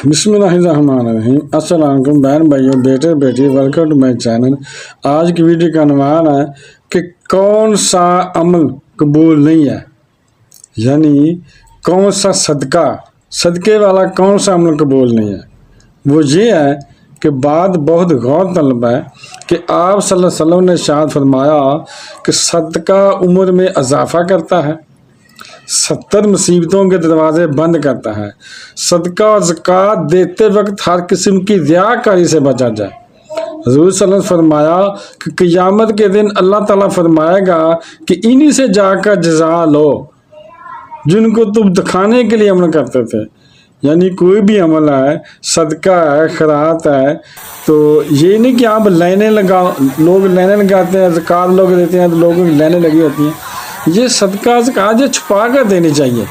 बिस्मिल्लाहिर्रहमानिर्रहीम। अस्सलाम वालेकुम बहन भाइयों, बेटे बेटी, वेलकम टू माय चैनल। आज की वीडियो का अनुमान है कि कौन सा अमल कबूल नहीं है, यानी कौन सा सदके वाला कौन सा अमल कबूल नहीं है। वो ये है कि बात बहुत गौर तलब है कि आप सल्लल्लाहु अलैहि वसल्लम ने इरशाद फरमाया कि सदका उम्र में इजाफा करता है, 70 मुसीबतों के दरवाजे बंद करता है। सदका और ज़कात देते वक्त हर किस्म की रियाकारी से बचा जाए। हज़ूर सल्लल्लाहु अलैहि वसल्लम फरमाया कि क़यामत के दिन अल्लाह ताला फरमाएगा कि इन्हीं से जाकर जज़ा लो जिनको तुम दिखाने के लिए अमल करते थे। यानी कोई भी अमल है, सदका है, खैरात है, तो ये नहीं कि आप लाइनें लगाओ, लोग लाइनें लगाते हैं, ज़कात लोग देते हैं तो लोगों की लाइनें लगी होती हैं। ये सदका ज़कात ये छुपा कर देनी चाहिए।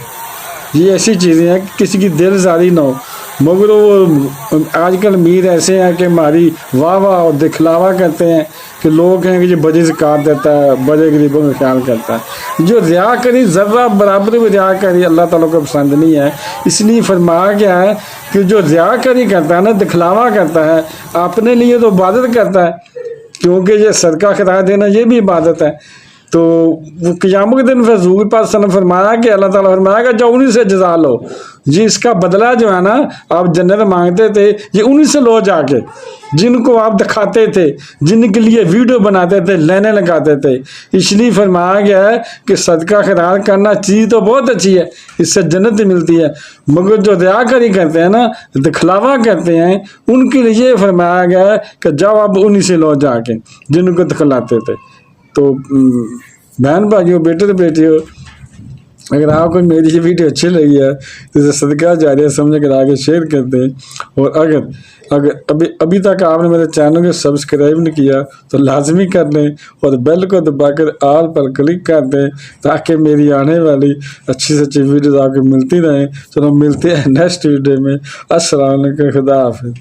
ये ऐसी चीज़ें हैं कि किसी की दिलजारी ना हो, मगर वो आजकल अमीर ऐसे हैं कि हमारी वाह वाह और दिखलावा करते हैं कि लोग हैं कि ये बड़ी ज़कात देता है, बड़े गरीबों का ख्याल करता है। जो रिया करी ज़र्रा बराबर में रिया करी अल्लाह ताला को पसंद नहीं है। इसलिए फरमाया गया है कि जो रिया करी करता है ना, दिखलावा करता है, अपने लिए तो इबादत करता है, क्योंकि ये सदका खैरात देना ये भी इबादत है। तो वो क़यामत के दिन फिर हज़ूर पाक सल्लल्लाहु अलैहि वसल्लम फरमाया कि अल्लाह ताला फरमाएगा जो उन्हीं से जज़ा लो, जी इसका बदला जो है ना, आप जन्नत मांगते थे ये उन्हीं से लो जाके, जिनको आप दिखाते थे, जिनके लिए वीडियो बनाते थे, लाइनें लगाते थे। इसलिए फरमाया गया है कि सदका खैरात करना चीज़ तो बहुत अच्छी है, इससे जन्नत मिलती है, मगर जो रियाकारी करते हैं ना, दिखलावा करते हैं, उनके लिए फरमाया गया है कि जाओ आप उन्हीं से लो जाके जिनको दिखलाते थे। तो बहन भाइयों, बेटे बेटियों, अगर आपको मेरी ये वीडियो अच्छी लगी है तो इसे सदका जारिया समझ कर आगे शेयर कर दें। और अगर अभी तक आपने मेरे चैनल को सब्सक्राइब नहीं किया तो लाजमी कर लें और बेल को दबाकर ऑल पर क्लिक कर दें, ताकि मेरी आने वाली अच्छी से अच्छी वीडियोज़ आपको मिलती रहें। चलो मिलते हैं नेक्स्ट वीडियो में। अस्सलाम वालेकुम, खुदा हाफिज़।